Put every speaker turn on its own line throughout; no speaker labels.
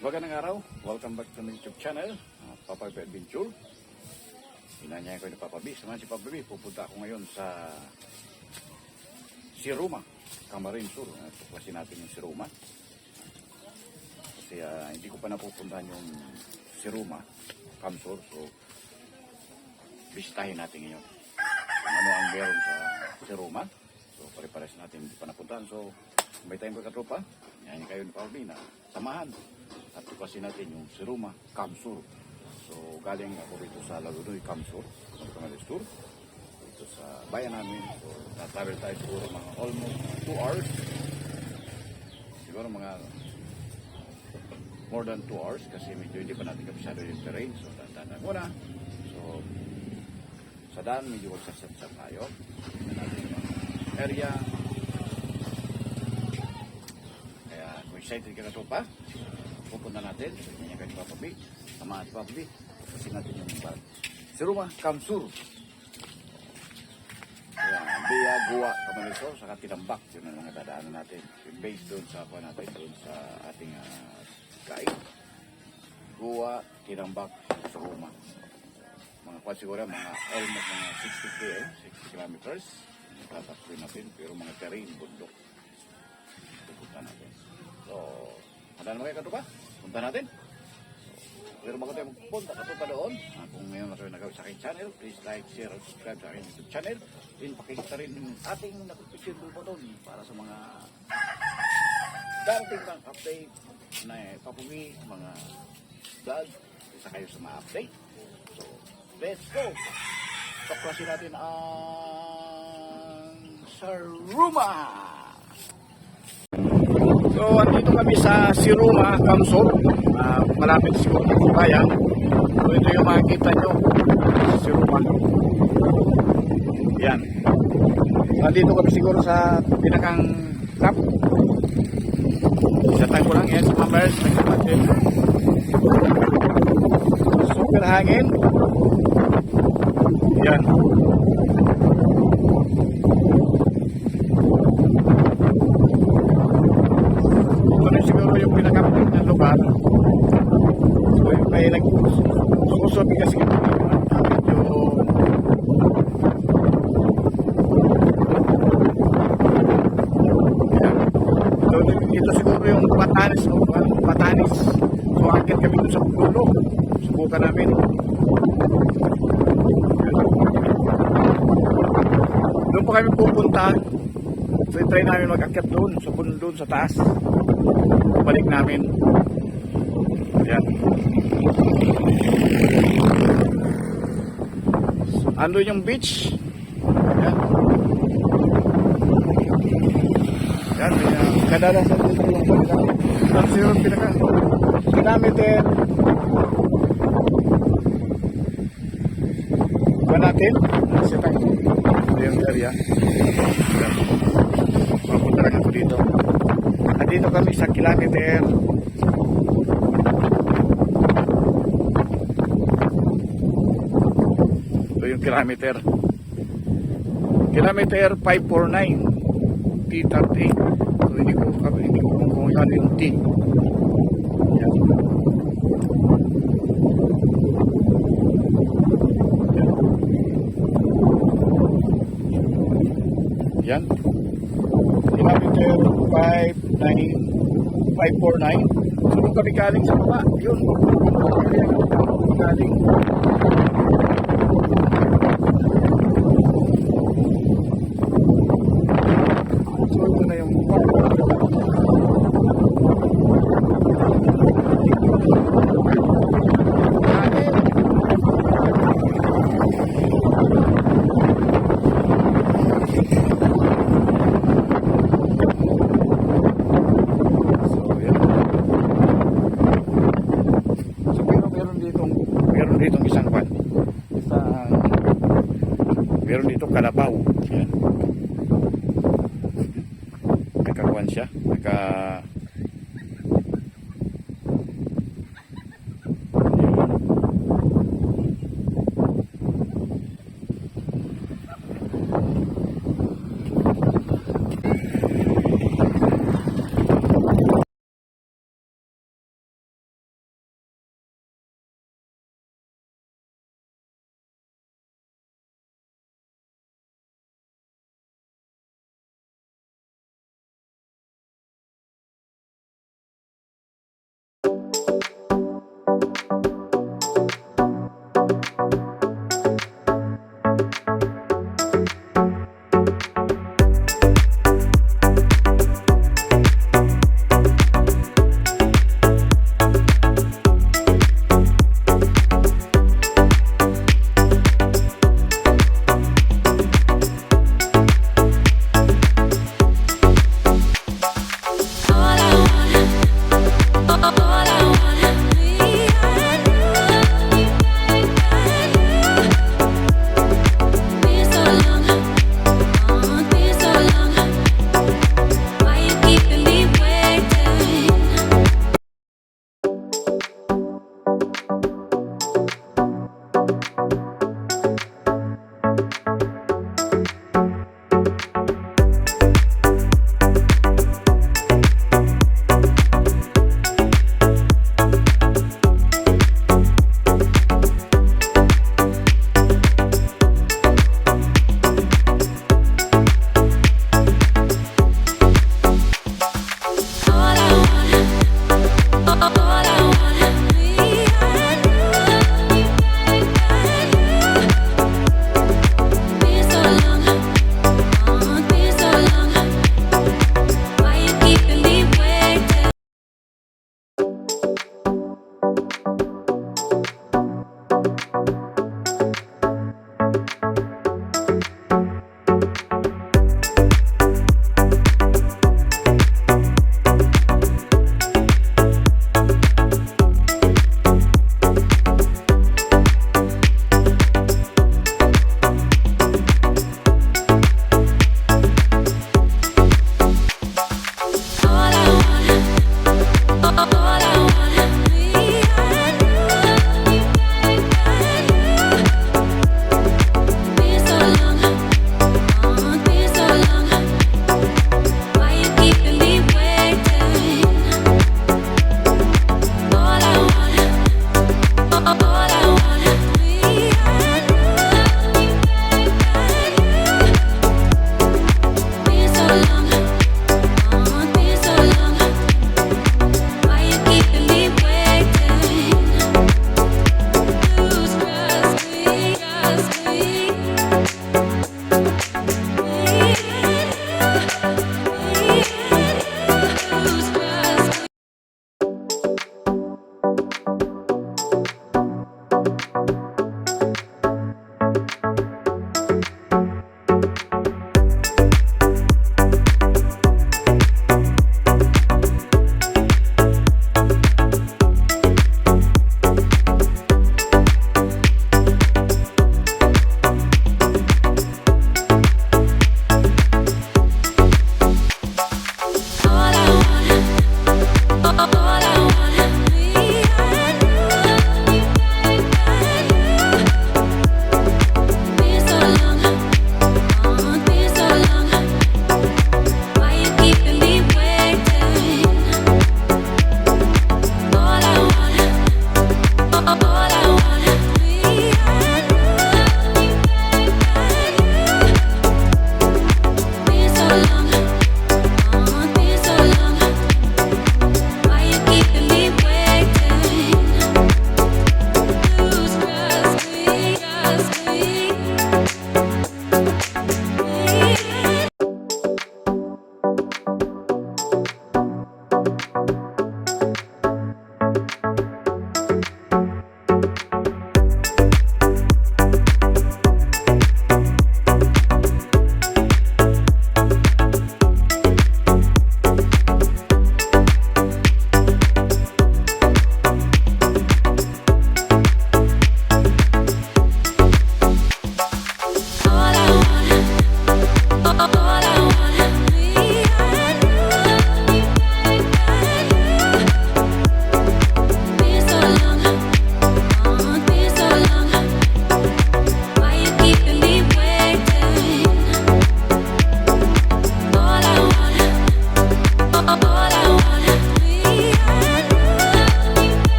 Magandang araw, welcome back to my YouTube channel, Papa B Adventure. Inanyayan ko ni Papa B, samahan si Papa B. Pupunta ako ngayon sa Siruma, Camarines Sur. Tuklasin natin yung Siruma. Kasi hindi ko pa napupuntahan yung Siruma, Camsur. So, bisitahin natin ngayon kung ano ang meron sa Siruma. So, pare-pares natin hindi pa napuntahan. So, may tayong pagkatropa. Yan kayo ni Papa B na samahan. At tuklasin natin yung Siruma, Camsur. So, galing ako dito sa Lagunoy, Camsur, Camarines Sur. Dito sa bayan namin. So, na-travel tayo siguro mga almost 2 hours. Siguro mga more than 2 hours kasi medyo hindi pa natin kapisado yung terrain. So, dandanan muna. So, sa daan, medyo magsasat-sat tayo. Tignan natin yung area. Kaya, kung excited ka na ito pa, pupunta natin. Ganyan kayo ni Papa B. Samahan si Papa B. Kasi natin yung Siruma, Camsur. Ayan, Bia, Gua, Camarines Sur, saka Tinambak. Yun ang mga dadaanan natin. Based doon sa apa natin, doon sa ating guide. Gua, Tinambak, Siruma. Mga kwan siguro, mga almost mga 60 km, 60 kilometers. Tatakpin natin, pero mga terrain, bundok. Pupunta natin. So, handa naman kayo ba? Punta natin. Pero bago tayo magpunta, katupa doon. Kung ngayon na kayo nagawin sa aking channel, please like, share, and subscribe sa aking YouTube channel. Then pakikita rin yung ating nakapicture button para sa mga darating pang update na papuwi, mga vlog. Isa kayo sa mga update. So, let's go! Tuklasin natin ang Siruma! So, andito kami sa Siruma, Camsur. Malapit siguro ng bayan. So, ito yung makikita nyo sa Siruma. Yan. Andito kami siguro sa pinakang top. Satan ko lang yan sa Mambers. Nagkapatin. Super hangin. Yan. Siguro yung pinakapit ng lugar. So yung may nagsusubi kasi medyo so ito siguro yung Batanes, Batanes. So akit kami doon sa pulo. Subukan namin. Doon pa kami pupunta. So i-try namin mag-akit doon sa puno doon sa taas. Balik namin. Ayan. Andun yung beach. Ayan. Ayan. Kadalasan dito yung pagka. Tapos yung pinaka-kilometer. Ba natin? Sitang. Ito yung area. Ayan. Papunta lang ako dito. Dito kami sa kilometer 549 T38. So hindi ko kung ano yung T. Yan. Yan. Kilometer 549. So kung kami galing sa baba, yun. Galing. So ito na yung ditong isang pan. Meron dito kalabaw. Yan. Nakakuan siya.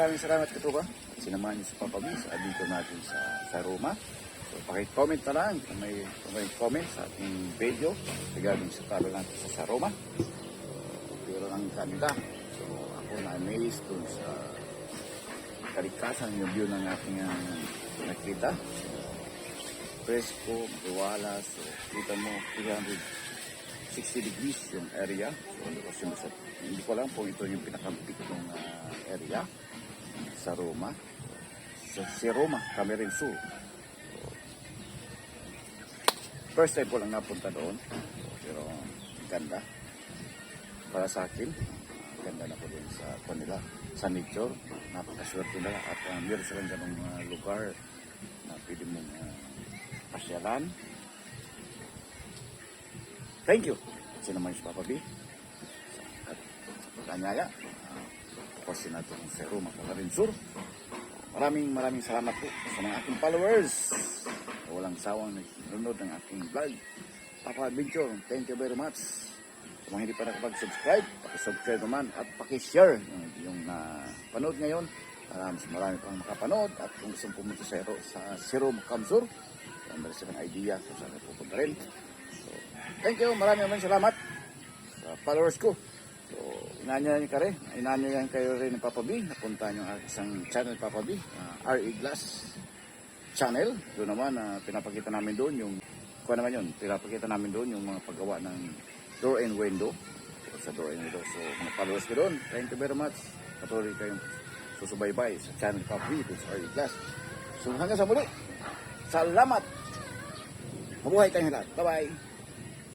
Maraming salamat Katuka. Sinamahan niyo sa Papa B sa dito natin sa Roma. So pakicomment na lang kung may comment sa ating video regarding sa talo natin sa Roma. Pero ang kanila. So ako na-amaze dun sa kalikasan yung view ng ating nakita. presko, matiwala. So, kita mo, 360 degrees yung area. So, hindi ko alam kung ito yung pinaka-peak ng area sa Roma. Si Roma, Camarines Sur. So, first time ko lang napunta doon. So, pero ganda. Para sa akin, ganda na po din sa kanila. Sa nature, napakaswerte nila. At meron silang ganong lugar na pwede mong pasyalan. Thank you. Sino naman si Papa B. At pagkanyaya, pasin natin sa Roma, Camarines Sur. Maraming salamat po sa mga aking followers. Walang sawang nanonood ng aking vlog. Papa Adventure, thank you very much. Sa mga hindi pa nakapag-subscribe, pakisubscribe naman at pakishare yung panood ngayon. Marami pang makapanood at kung gusto pumunta sa Siro Kamsur, meron silang idea kung saan pupunta rin. So, thank you, maraming salamat sa followers ko. So, inanyayan kayo rin ng Papa B. Napunta nyo ang isang channel Papa B, RE Glass channel. Doon naman, pinapakita namin doon yung, pinapakita namin doon yung mga paggawa ng door and window. So, sa door and window. So, mga followers ko doon, thank you very much. Patuloy kayong susubaybay sa channel Papa B, sa RE Glass. So, hanggang sa muli, salamat! Mabuhay tayong lahat. Bye-bye!